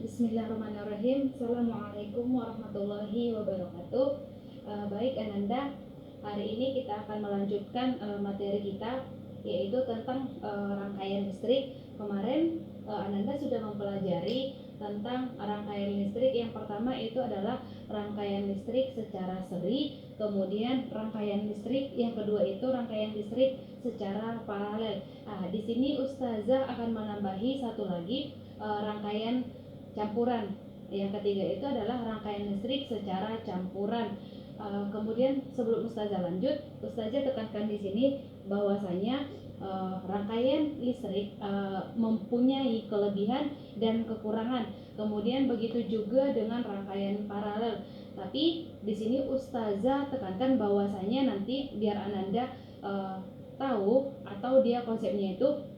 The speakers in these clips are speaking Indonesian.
Bismillahirrahmanirrahim. Assalamualaikum warahmatullahi wabarakatuh. Baik Ananda, hari ini kita akan melanjutkan materi kita, yaitu tentang rangkaian listrik. Kemarin Ananda sudah mempelajari tentang rangkaian listrik. Yang pertama itu adalah rangkaian listrik secara seri, kemudian rangkaian listrik yang kedua itu rangkaian listrik secara paralel. Di sini Ustazah akan menambahi satu lagi rangkaian campuran. Yang ketiga itu adalah rangkaian listrik secara campuran. Kemudian sebelum Ustazah lanjut, Ustazah tekankan di sini bahwasanya rangkaian listrik mempunyai kelebihan dan kekurangan. Kemudian begitu juga dengan rangkaian paralel. Tapi di sini Ustazah tekankan bahwasanya nanti biar Ananda tahu atau dia konsepnya itu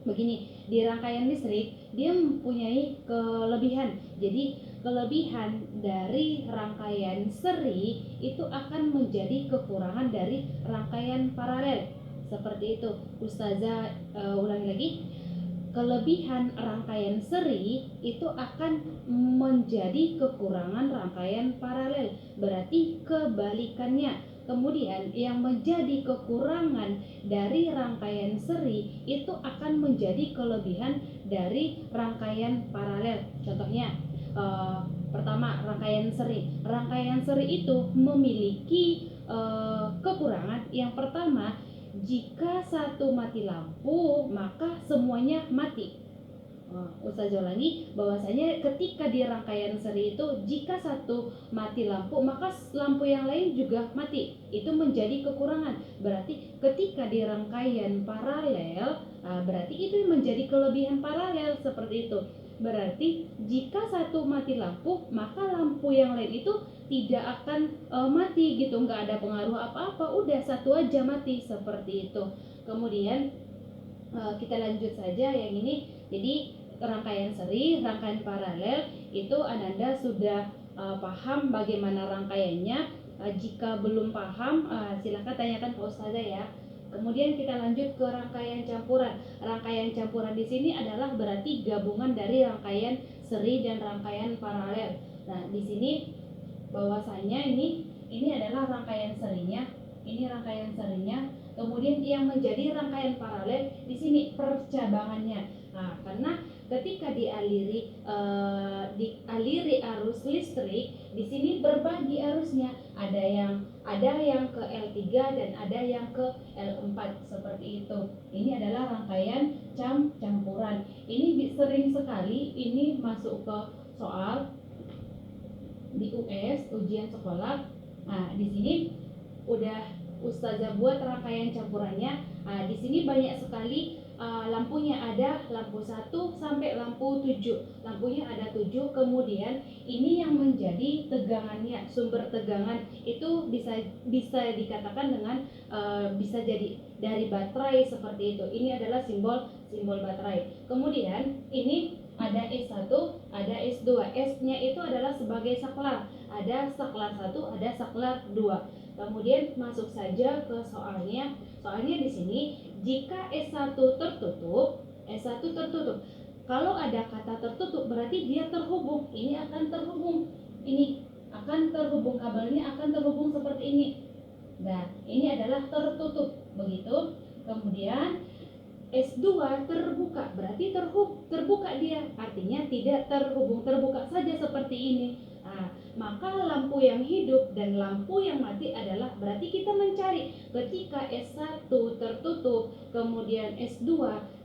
begini, di rangkaian listrik dia mempunyai kelebihan. Jadi kelebihan dari rangkaian seri itu akan menjadi kekurangan dari rangkaian paralel. Seperti itu. Ustazah ulangi lagi. Kelebihan rangkaian seri itu akan menjadi kekurangan rangkaian paralel. Berarti kebalikannya. Kemudian yang menjadi kekurangan dari rangkaian seri itu akan menjadi kelebihan dari rangkaian paralel. Contohnya pertama, rangkaian seri. Rangkaian seri itu memiliki kekurangan. Yang pertama, jika satu mati lampu maka semuanya mati. Ustazah ulangi bahwasanya ketika di rangkaian seri itu jika satu mati lampu maka lampu yang lain juga mati. Itu menjadi kekurangan. Berarti ketika di rangkaian paralel, berarti itu menjadi kelebihan paralel seperti itu. Berarti jika satu mati lampu maka lampu yang lain itu tidak akan mati gitu, nggak ada pengaruh apa-apa, udah satu aja mati seperti itu. Kemudian kita lanjut saja yang ini. Jadi rangkaian seri, rangkaian paralel itu Ananda sudah paham bagaimana rangkaiannya. Jika belum paham, silakan tanyakan ke Ustazah ya. Kemudian kita lanjut ke rangkaian campuran. Rangkaian campuran di sini adalah berarti gabungan dari rangkaian seri dan rangkaian paralel. Nah, di sini bahwasanya ini adalah rangkaian serinya, ini rangkaian serinya. Kemudian yang menjadi rangkaian paralel di sini percabangannya. Nah, karena ketika dialiri arus listrik, di sini berbagi arusnya. Ada yang ke L3 dan ada yang ke L4 seperti itu. Ini adalah rangkaian campuran. Ini sering sekali ini masuk ke soal di US, ujian sekolah. Nah, di sini udah Ustazah buat rangkaian campurannya. Nah, di sini banyak sekali lampunya, ada lampu 1 sampai lampu 7. Lampunya ada 7. Kemudian ini yang menjadi tegangannya, sumber tegangan itu bisa dikatakan dengan bisa jadi dari baterai seperti itu. Ini adalah simbol baterai. Kemudian ini ada S1, ada S2. S-nya itu adalah sebagai saklar. Ada saklar 1, ada saklar 2. Kemudian masuk saja ke soalnya. Soalnya di sini jika S1 tertutup, kalau ada kata tertutup berarti dia terhubung. Ini akan terhubung. Ini akan terhubung, kabelnya akan terhubung seperti ini. Nah, ini adalah tertutup. Begitu. Kemudian S2 terbuka, berarti terbuka dia, artinya tidak terhubung, terbuka saja seperti ini. Nah, maka lampu yang hidup dan lampu yang mati adalah berarti kita mencari ketika S1 tertutup, kemudian S2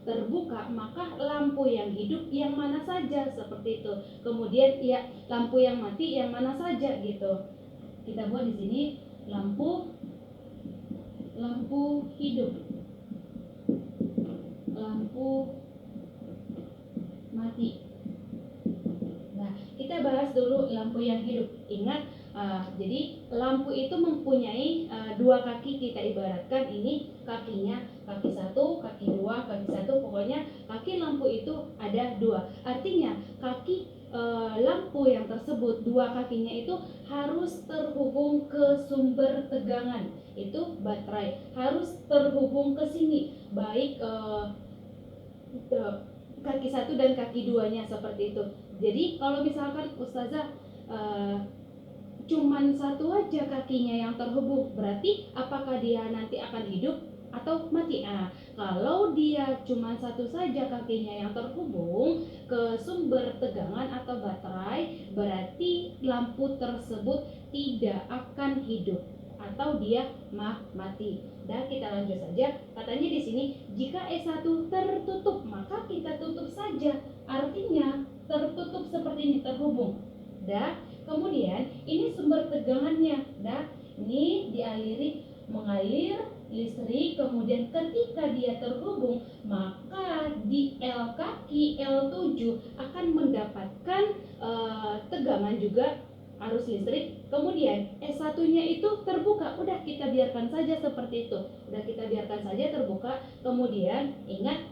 terbuka, maka lampu yang hidup yang mana saja seperti itu. Kemudian ya lampu yang mati yang mana saja gitu. Kita buat di sini lampu hidup, lampu mati. Nah, kita bahas dulu lampu yang hidup. Ingat, jadi lampu itu mempunyai dua kaki. Kita ibaratkan ini kakinya, kaki 1, kaki 2, kaki 1. Pokoknya kaki lampu itu ada 2. Artinya kaki lampu yang tersebut, dua kakinya itu harus terhubung ke sumber tegangan. Itu baterai. Harus terhubung ke sini. Baik kaki satu dan kaki duanya seperti itu. Jadi kalau misalkan Ustazah cuman satu aja kakinya yang terhubung, berarti apakah dia nanti akan hidup atau mati? Kalau dia cuma satu saja kakinya yang terhubung ke sumber tegangan atau baterai, berarti lampu tersebut tidak akan hidup atau dia mati. Dan kita lanjut saja. Katanya di sini, jika S1 tertutup, maka kita tutup saja. Artinya tertutup seperti ini, terhubung. Kemudian ini sumber tegangannya. Ini dialiri, mengalir listrik. Kemudian ketika dia terhubung, maka di L kaki L7 akan mendapatkan tegangan juga, arus listrik. Kemudian S1-nya itu terbuka. Udah kita biarkan saja seperti itu. Udah kita biarkan saja terbuka. Kemudian ingat,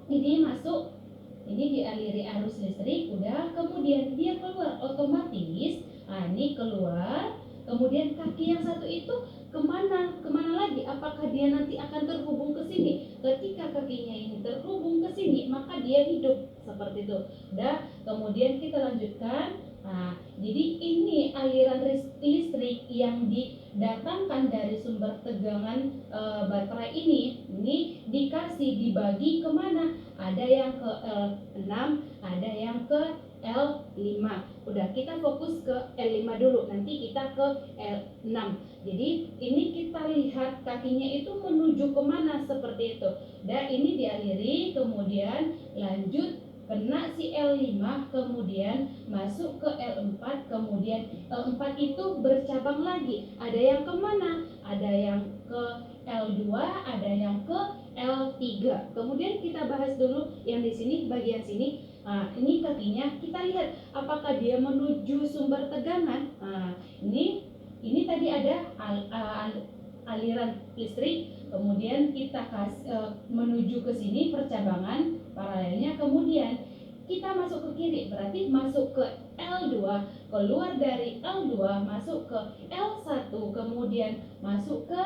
ini masuk, ini dialiri arus listrik, udah, kemudian dia keluar otomatis. Ini keluar, kemudian kaki yang satu itu kemana lagi? Apakah dia nanti akan terhubung ke sini? Ketika kakinya ini terhubung ke sini, maka dia hidup seperti itu. Udah, kemudian kita lanjutkan. Jadi ini aliran listrik yang didatangkan dari sumber tegangan baterai ini dibagi kemana? Ada yang ke L6, ada yang ke L5. Udah, kita fokus ke L5 dulu, nanti kita ke L6. Jadi ini kita lihat kakinya itu menuju kemana seperti itu. Dan ini dialiri, kemudian lanjut kena si L5, kemudian masuk ke L4, kemudian L4 itu bercabang lagi. Ada yang kemana? Ada yang ke L2, ada yang ke L3. Kemudian kita bahas dulu yang di sini, bagian sini. Ini kakinya, kita lihat apakah dia menuju sumber tegangan. Ini tadi ada aliran listrik, kemudian kita menuju ke sini percabangan paralelnya, kemudian kita masuk ke kiri, berarti masuk ke L2, keluar dari L2 masuk ke L1, kemudian masuk ke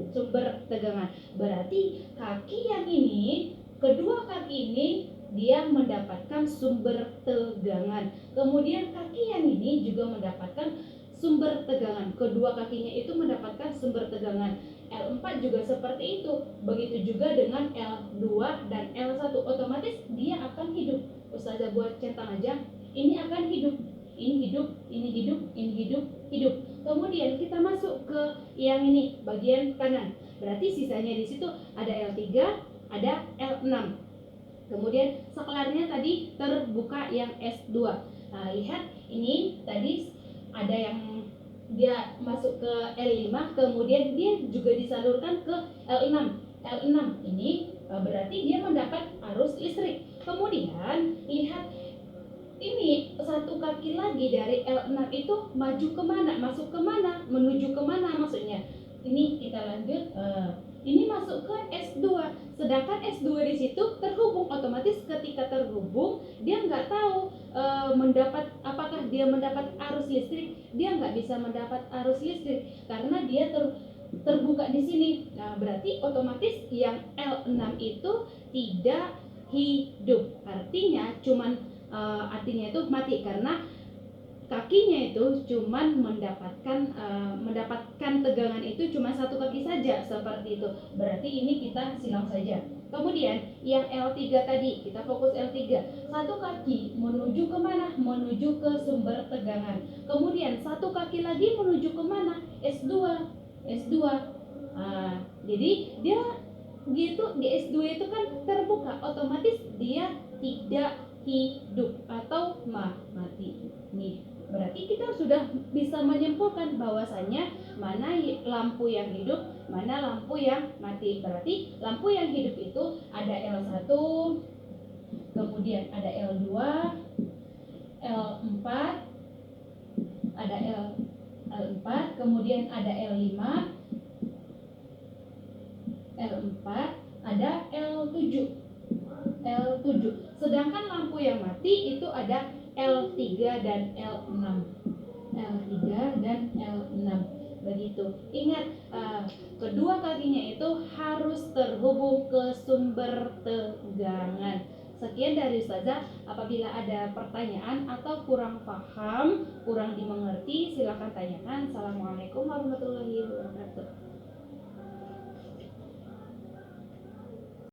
sumber tegangan. Berarti kaki yang ini, kedua kaki ini dia mendapatkan sumber tegangan. Kemudian kaki yang ini juga mendapatkan sumber tegangan. Kedua kakinya itu mendapatkan sumber tegangan. L4 juga seperti itu. Begitu juga dengan L2 dan L1. Otomatis dia akan hidup. Ustazah buat centang aja. Ini akan hidup. Ini hidup, ini hidup, ini hidup, hidup. Kemudian kita masuk ke yang ini, bagian kanan. Berarti sisanya di situ ada L3, ada L6. Kemudian saklarnya tadi terbuka yang S2. Lihat ini tadi ada yang dia masuk ke L5, kemudian dia juga disalurkan ke L6. L6 ini berarti dia mendapat arus listrik. Kemudian lihat ini satu kaki lagi dari L6 itu maju kemana, masuk kemana, menuju kemana maksudnya. Ini kita lanjut. Ini masuk ke S2, sedangkan S2 di situ terhubung. Otomatis ketika terhubung dia nggak tahu apakah dia mendapat arus listrik. Dia nggak bisa mendapat arus listrik karena dia terbuka di sini. Berarti otomatis yang L6 itu tidak hidup. Artinya itu mati karena kakinya itu cuman mendapatkan tegangan itu cuma satu kaki saja seperti itu. Berarti ini kita silang saja. Kemudian yang L3 tadi, kita fokus L3. Satu kaki menuju kemana? Menuju ke sumber tegangan. Kemudian satu kaki lagi menuju kemana? S2. Jadi dia gitu di S2 itu kan terbuka, otomatis dia tidak hidup atau mati. Nih, berarti kita sudah bisa menyimpulkan bahwasanya mana lampu yang hidup, mana lampu yang mati. Berarti lampu yang hidup itu ada L1, kemudian ada L2, L4, ada L4, kemudian ada L5, L4, ada L7. Sedangkan lampu yang mati itu ada L3 dan L6. L3 dan L6. Begitu. Ingat, kedua kakinya itu harus terhubung ke sumber tegangan. Sekian dari Ustazah. Apabila ada pertanyaan atau kurang paham, kurang dimengerti, silakan tanyakan. Assalamualaikum warahmatullahi wabarakatuh.